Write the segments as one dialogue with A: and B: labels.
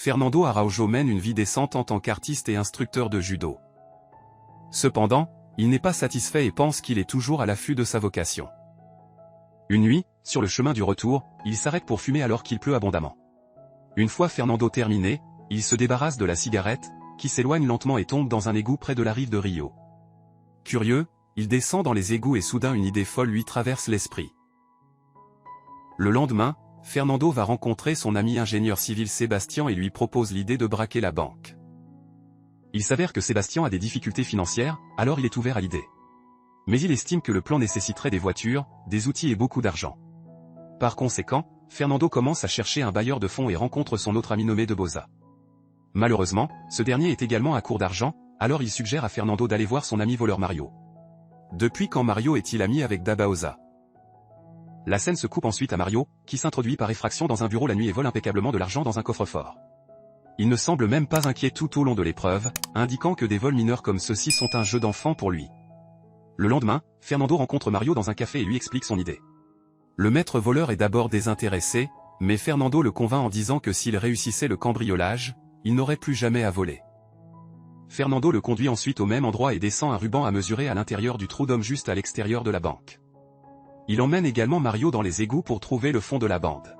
A: Fernando Araujo mène une vie décente en tant qu'artiste et instructeur de judo. Cependant, il n'est pas satisfait et pense qu'il est toujours à l'affût de sa vocation. Une nuit, sur le chemin du retour, il s'arrête pour fumer alors qu'il pleut abondamment. Une fois Fernando terminé, il se débarrasse de la cigarette, qui s'éloigne lentement et tombe dans un égout près de la rive de Rio. Curieux, il descend dans les égouts et soudain une idée folle lui traverse l'esprit. Le lendemain, Fernando va rencontrer son ami ingénieur civil Sébastien et lui propose l'idée de braquer la banque. Il s'avère que Sébastien a des difficultés financières, alors il est ouvert à l'idée. Mais il estime que le plan nécessiterait des voitures, des outils et beaucoup d'argent. Par conséquent, Fernando commence à chercher un bailleur de fonds et rencontre son autre ami nommé De Boza. Malheureusement, ce dernier est également à court d'argent, alors il suggère à Fernando d'aller voir son ami voleur Mario. Depuis quand Mario est-il ami avec Dabaosa? La scène se coupe ensuite à Mario, qui s'introduit par effraction dans un bureau la nuit et vole impeccablement de l'argent dans un coffre-fort. Il ne semble même pas inquiet tout au long de l'épreuve, indiquant que des vols mineurs comme ceux-ci sont un jeu d'enfant pour lui. Le lendemain, Fernando rencontre Mario dans un café et lui explique son idée. Le maître voleur est d'abord désintéressé, mais Fernando le convainc en disant que s'il réussissait le cambriolage, il n'aurait plus jamais à voler. Fernando le conduit ensuite au même endroit et descend un ruban à mesurer à l'intérieur du trou d'homme juste à l'extérieur de la banque. Il emmène également Mario dans les égouts pour trouver le fond de la bande.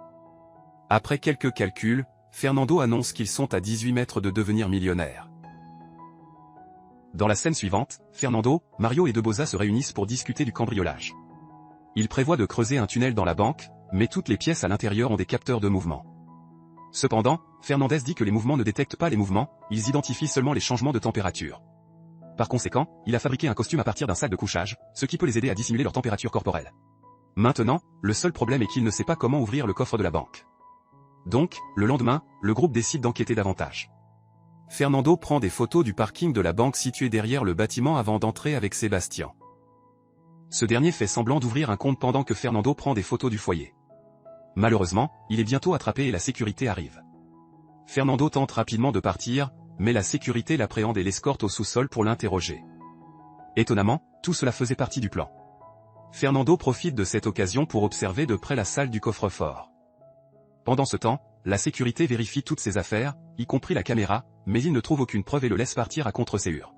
A: Après quelques calculs, Fernando annonce qu'ils sont à 18 mètres de devenir millionnaires. Dans la scène suivante, Fernando, Mario et De Boza se réunissent pour discuter du cambriolage. Ils prévoient de creuser un tunnel dans la banque, mais toutes les pièces à l'intérieur ont des capteurs de mouvement. Cependant, Fernandez dit que les mouvements ne détectent pas les mouvements, ils identifient seulement les changements de température. Par conséquent, il a fabriqué un costume à partir d'un sac de couchage, ce qui peut les aider à dissimuler leur température corporelle. Maintenant, le seul problème est qu'il ne sait pas comment ouvrir le coffre de la banque. Donc, le lendemain, le groupe décide d'enquêter davantage. Fernando prend des photos du parking de la banque situé derrière le bâtiment avant d'entrer avec Sébastien. Ce dernier fait semblant d'ouvrir un compte pendant que Fernando prend des photos du foyer. Malheureusement, il est bientôt attrapé et la sécurité arrive. Fernando tente rapidement de partir, mais la sécurité l'appréhende et l'escorte au sous-sol pour l'interroger. Étonnamment, tout cela faisait partie du plan. Fernando profite de cette occasion pour observer de près la salle du coffre-fort. Pendant ce temps, la sécurité vérifie toutes ses affaires, y compris la caméra, mais il ne trouve aucune preuve et le laisse partir à contre-séure.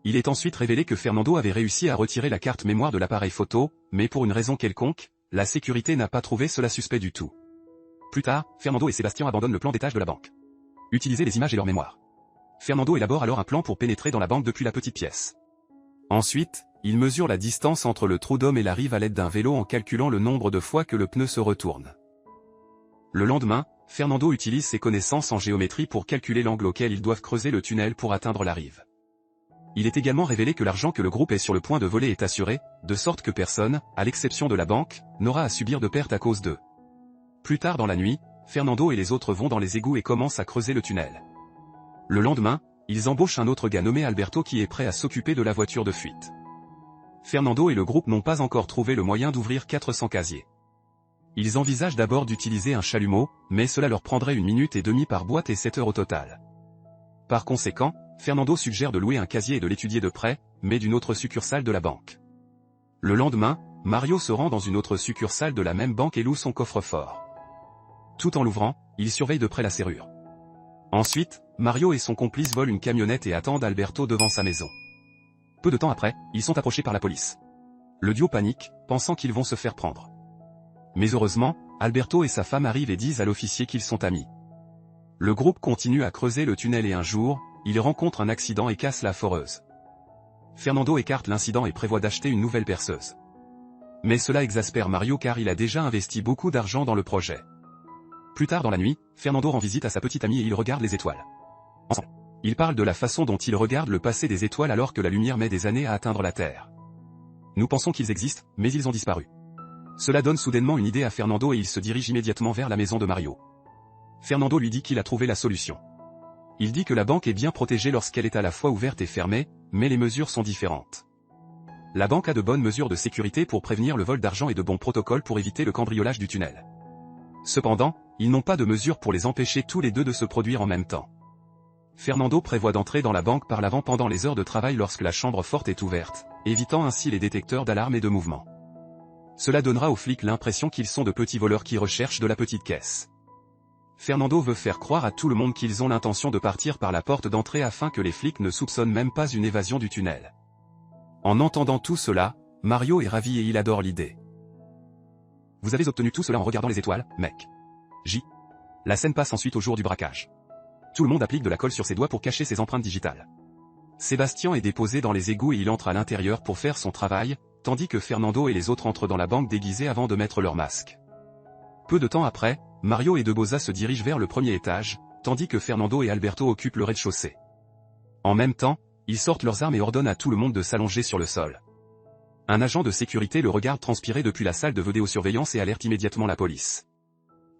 A: Il est ensuite révélé que Fernando avait réussi à retirer la carte mémoire de l'appareil photo, mais pour une raison quelconque, la sécurité n'a pas trouvé cela suspect du tout. Plus tard, Fernando et Sébastien abandonnent le plan d'étage de la banque. Utiliser les images et leur mémoire. Fernando élabore alors un plan pour pénétrer dans la banque depuis la petite pièce. Ensuite, il mesure la distance entre le trou d'homme et la rive à l'aide d'un vélo en calculant le nombre de fois que le pneu se retourne. Le lendemain, Fernando utilise ses connaissances en géométrie pour calculer l'angle auquel ils doivent creuser le tunnel pour atteindre la rive. Il est également révélé que l'argent que le groupe est sur le point de voler est assuré, de sorte que personne, à l'exception de la banque, n'aura à subir de pertes à cause d'eux. Plus tard dans la nuit, Fernando et les autres vont dans les égouts et commencent à creuser le tunnel. Le lendemain, ils embauchent un autre gars nommé Alberto qui est prêt à s'occuper de la voiture de fuite. Fernando et le groupe n'ont pas encore trouvé le moyen d'ouvrir 400 casiers. Ils envisagent d'abord d'utiliser un chalumeau, mais cela leur prendrait 1 minute et demie par boîte et 7 heures au total. Par conséquent, Fernando suggère de louer un casier et de l'étudier de près, mais d'une autre succursale de la banque. Le lendemain, Mario se rend dans une autre succursale de la même banque et loue son coffre-fort. Tout en l'ouvrant, il surveille de près la serrure. Ensuite, Mario et son complice volent une camionnette et attendent Alberto devant sa maison. Peu de temps après, ils sont approchés par la police. Le duo panique, pensant qu'ils vont se faire prendre. Mais heureusement, Alberto et sa femme arrivent et disent à l'officier qu'ils sont amis. Le groupe continue à creuser le tunnel et un jour, il rencontre un accident et casse la foreuse. Fernando écarte l'incident et prévoit d'acheter une nouvelle perceuse. Mais cela exaspère Mario car il a déjà investi beaucoup d'argent dans le projet. Plus tard dans la nuit, Fernando rend visite à sa petite amie et ils regardent les étoiles. Ensemble, ils parlent de la façon dont ils regardent le passé des étoiles alors que la lumière met des années à atteindre la Terre. Nous pensons qu'ils existent, mais ils ont disparu. Cela donne soudainement une idée à Fernando et il se dirige immédiatement vers la maison de Mario. Fernando lui dit qu'il a trouvé la solution. Il dit que la banque est bien protégée lorsqu'elle est à la fois ouverte et fermée, mais les mesures sont différentes. La banque a de bonnes mesures de sécurité pour prévenir le vol d'argent et de bons protocoles pour éviter le cambriolage du tunnel. Cependant, ils n'ont pas de mesures pour les empêcher tous les deux de se produire en même temps. Fernando prévoit d'entrer dans la banque par l'avant pendant les heures de travail lorsque la chambre forte est ouverte, évitant ainsi les détecteurs d'alarme et de mouvement. Cela donnera aux flics l'impression qu'ils sont de petits voleurs qui recherchent de la petite caisse. Fernando veut faire croire à tout le monde qu'ils ont l'intention de partir par la porte d'entrée afin que les flics ne soupçonnent même pas une évasion du tunnel. En entendant tout cela, Mario est ravi et il adore l'idée. Vous avez obtenu tout cela en regardant les étoiles, mec. J. La scène passe ensuite au jour du braquage. Tout le monde applique de la colle sur ses doigts pour cacher ses empreintes digitales. Sébastien est déposé dans les égouts et il entre à l'intérieur pour faire son travail, tandis que Fernando et les autres entrent dans la banque déguisés avant de mettre leur masque. Peu de temps après, Mario et Debosa se dirigent vers le premier étage, tandis que Fernando et Alberto occupent le rez-de-chaussée. En même temps, ils sortent leurs armes et ordonnent à tout le monde de s'allonger sur le sol. Un agent de sécurité le regarde transpirer depuis la salle de vidéosurveillance et alerte immédiatement la police.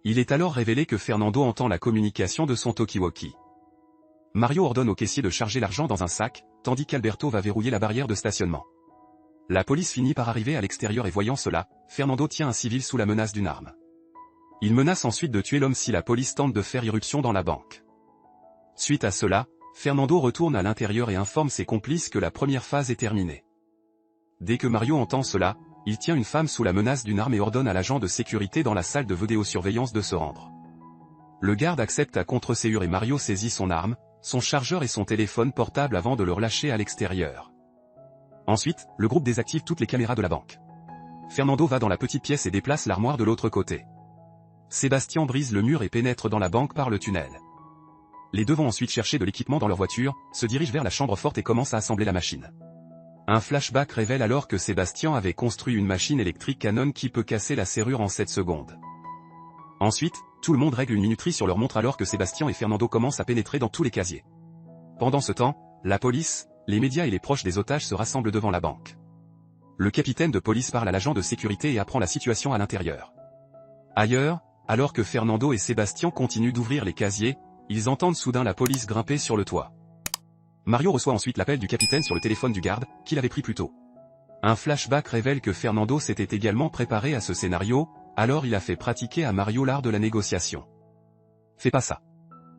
A: Il est alors révélé que Fernando entend la communication de son talkie-walkie. Mario ordonne au caissier de charger l'argent dans un sac, tandis qu'Alberto va verrouiller la barrière de stationnement. La police finit par arriver à l'extérieur et voyant cela, Fernando tient un civil sous la menace d'une arme. Il menace ensuite de tuer l'homme si la police tente de faire irruption dans la banque. Suite à cela, Fernando retourne à l'intérieur et informe ses complices que la première phase est terminée. Dès que Mario entend cela, il tient une femme sous la menace d'une arme et ordonne à l'agent de sécurité dans la salle de vidéosurveillance de se rendre. Le garde accepte à contre-séure et Mario saisit son arme, son chargeur et son téléphone portable avant de le relâcher à l'extérieur. Ensuite, le groupe désactive toutes les caméras de la banque. Fernando va dans la petite pièce et déplace l'armoire de l'autre côté. Sébastien brise le mur et pénètre dans la banque par le tunnel. Les deux vont ensuite chercher de l'équipement dans leur voiture, se dirigent vers la chambre forte et commencent à assembler la machine. Un flashback révèle alors que Sébastien avait construit une machine électrique Canon qui peut casser la serrure en 7 secondes. Ensuite, tout le monde règle une minuterie sur leur montre alors que Sébastien et Fernando commencent à pénétrer dans tous les casiers. Pendant ce temps, la police, les médias et les proches des otages se rassemblent devant la banque. Le capitaine de police parle à l'agent de sécurité et apprend la situation à l'intérieur. Ailleurs, alors que Fernando et Sébastien continuent d'ouvrir les casiers, ils entendent soudain la police grimper sur le toit. Mario reçoit ensuite l'appel du capitaine sur le téléphone du garde, qu'il avait pris plus tôt. Un flashback révèle que Fernando s'était également préparé à ce scénario, alors il a fait pratiquer à Mario l'art de la négociation. Fais pas ça.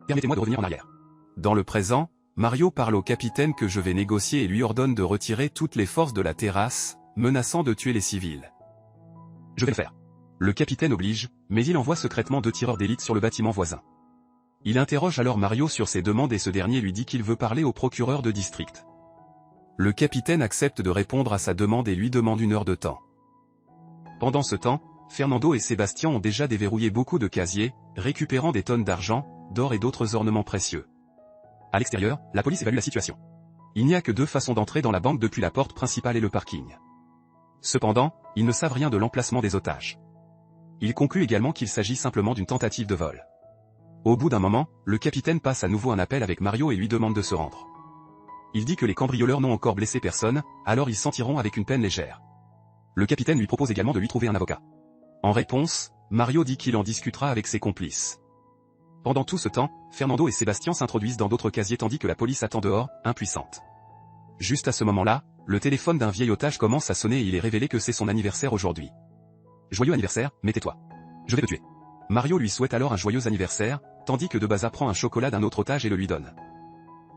A: Permettez-moi de revenir en arrière. Dans le présent, Mario parle au capitaine que je vais négocier et lui ordonne de retirer toutes les forces de la terrasse, menaçant de tuer les civils. Je vais le faire. Le capitaine oblige, mais il envoie secrètement 2 tireurs d'élite sur le bâtiment voisin. Il interroge alors Mario sur ses demandes et ce dernier lui dit qu'il veut parler au procureur de district. Le capitaine accepte de répondre à sa demande et lui demande 1 heure de temps. Pendant ce temps, Fernando et Sébastien ont déjà déverrouillé beaucoup de casiers, récupérant des tonnes d'argent, d'or et d'autres ornements précieux. À l'extérieur, la police évalue la situation. Il n'y a que 2 façons d'entrer dans la banque depuis la porte principale et le parking. Cependant, ils ne savent rien de l'emplacement des otages. Il conclut également qu'il s'agit simplement d'une tentative de vol. Au bout d'un moment, le capitaine passe à nouveau un appel avec Mario et lui demande de se rendre. Il dit que les cambrioleurs n'ont encore blessé personne, alors ils s'en tireront avec une peine légère. Le capitaine lui propose également de lui trouver un avocat. En réponse, Mario dit qu'il en discutera avec ses complices. Pendant tout ce temps, Fernando et Sébastien s'introduisent dans d'autres casiers tandis que la police attend dehors, impuissante. Juste à ce moment-là, le téléphone d'un vieil otage commence à sonner et il est révélé que c'est son anniversaire aujourd'hui. Joyeux anniversaire, mais tais-toi. Je vais te tuer. Mario lui souhaite alors un joyeux anniversaire, tandis que Debosa prend un chocolat d'un autre otage et le lui donne.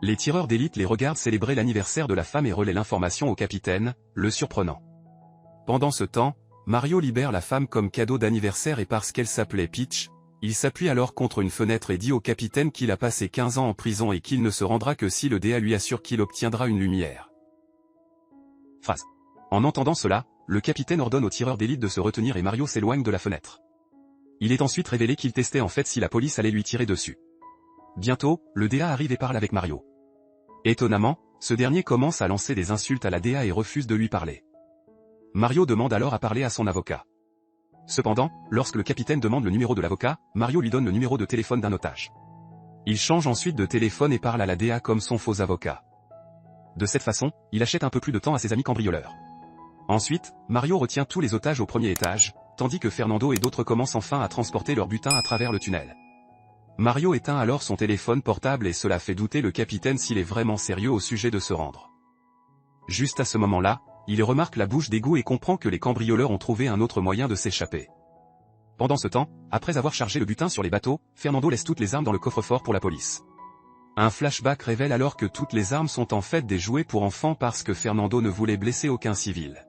A: Les tireurs d'élite les regardent célébrer l'anniversaire de la femme et relaient l'information au capitaine, le surprenant. Pendant ce temps, Mario libère la femme comme cadeau d'anniversaire et parce qu'elle s'appelait Peach, il s'appuie alors contre une fenêtre et dit au capitaine qu'il a passé 15 ans en prison et qu'il ne se rendra que si le DA lui assure qu'il obtiendra une lumière. Phrase. En entendant cela, le capitaine ordonne aux tireurs d'élite de se retenir et Mario s'éloigne de la fenêtre. Il est ensuite révélé qu'il testait en fait si la police allait lui tirer dessus. Bientôt, le DA arrive et parle avec Mario. Étonnamment, ce dernier commence à lancer des insultes à la DA et refuse de lui parler. Mario demande alors à parler à son avocat. Cependant, lorsque le capitaine demande le numéro de l'avocat, Mario lui donne le numéro de téléphone d'un otage. Il change ensuite de téléphone et parle à la DA comme son faux avocat. De cette façon, il achète un peu plus de temps à ses amis cambrioleurs. Ensuite, Mario retient tous les otages au premier étage, tandis que Fernando et d'autres commencent enfin à transporter leur butin à travers le tunnel. Mario éteint alors son téléphone portable et cela fait douter le capitaine s'il est vraiment sérieux au sujet de se rendre. Juste à ce moment-là, il remarque la bouche d'égout et comprend que les cambrioleurs ont trouvé un autre moyen de s'échapper. Pendant ce temps, après avoir chargé le butin sur les bateaux, Fernando laisse toutes les armes dans le coffre-fort pour la police. Un flashback révèle alors que toutes les armes sont en fait des jouets pour enfants parce que Fernando ne voulait blesser aucun civil.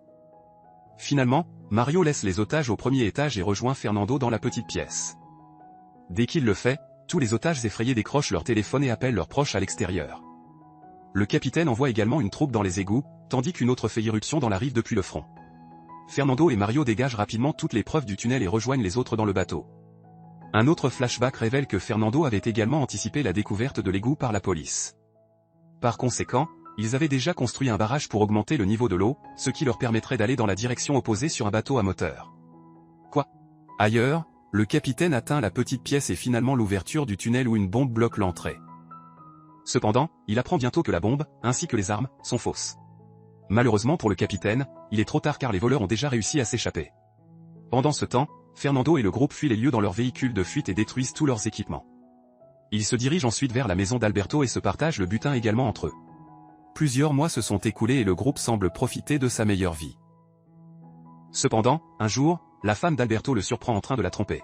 A: Finalement, Mario laisse les otages au premier étage et rejoint Fernando dans la petite pièce. Dès qu'il le fait, tous les otages effrayés décrochent leur téléphone et appellent leurs proches à l'extérieur. Le capitaine envoie également une troupe dans les égouts, tandis qu'une autre fait irruption dans la rive depuis le front. Fernando et Mario dégagent rapidement toutes les preuves du tunnel et rejoignent les autres dans le bateau. Un autre flashback révèle que Fernando avait également anticipé la découverte de l'égout par la police. Par conséquent, ils avaient déjà construit un barrage pour augmenter le niveau de l'eau, ce qui leur permettrait d'aller dans la direction opposée sur un bateau à moteur. Quoi? Ailleurs, le capitaine atteint la petite pièce et finalement l'ouverture du tunnel où une bombe bloque l'entrée. Cependant, il apprend bientôt que la bombe, ainsi que les armes, sont fausses. Malheureusement pour le capitaine, il est trop tard car les voleurs ont déjà réussi à s'échapper. Pendant ce temps, Fernando et le groupe fuient les lieux dans leur véhicule de fuite et détruisent tous leurs équipements. Ils se dirigent ensuite vers la maison d'Alberto et se partagent le butin également entre eux. Plusieurs mois se sont écoulés et le groupe semble profiter de sa meilleure vie. Cependant, un jour, la femme d'Alberto le surprend en train de la tromper.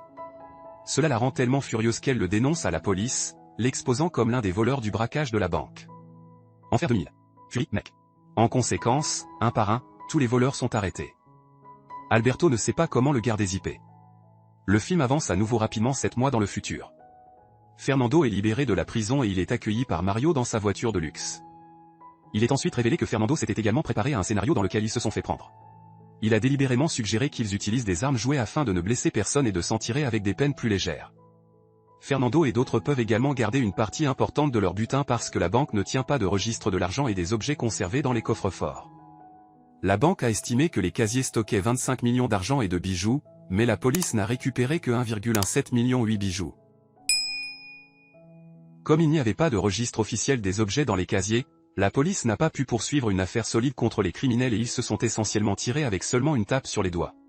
A: Cela la rend tellement furieuse qu'elle le dénonce à la police, l'exposant comme l'un des voleurs du braquage de la banque. Enfer 2000. Fury, mec. En conséquence, un par un, tous les voleurs sont arrêtés. Alberto ne sait pas comment le garder zippé. Le film avance à nouveau rapidement 7 mois dans le futur. Fernando est libéré de la prison et il est accueilli par Mario dans sa voiture de luxe. Il est ensuite révélé que Fernando s'était également préparé à un scénario dans lequel ils se sont fait prendre. Il a délibérément suggéré qu'ils utilisent des armes jouées afin de ne blesser personne et de s'en tirer avec des peines plus légères. Fernando et d'autres peuvent également garder une partie importante de leur butin parce que la banque ne tient pas de registre de l'argent et des objets conservés dans les coffres-forts. La banque a estimé que les casiers stockaient 25 millions d'argent et de bijoux, mais la police n'a récupéré que 1,17 million bijoux. Comme il n'y avait pas de registre officiel des objets dans les casiers, la police n'a pas pu poursuivre une affaire solide contre les criminels et ils se sont essentiellement tirés avec seulement une tape sur les doigts.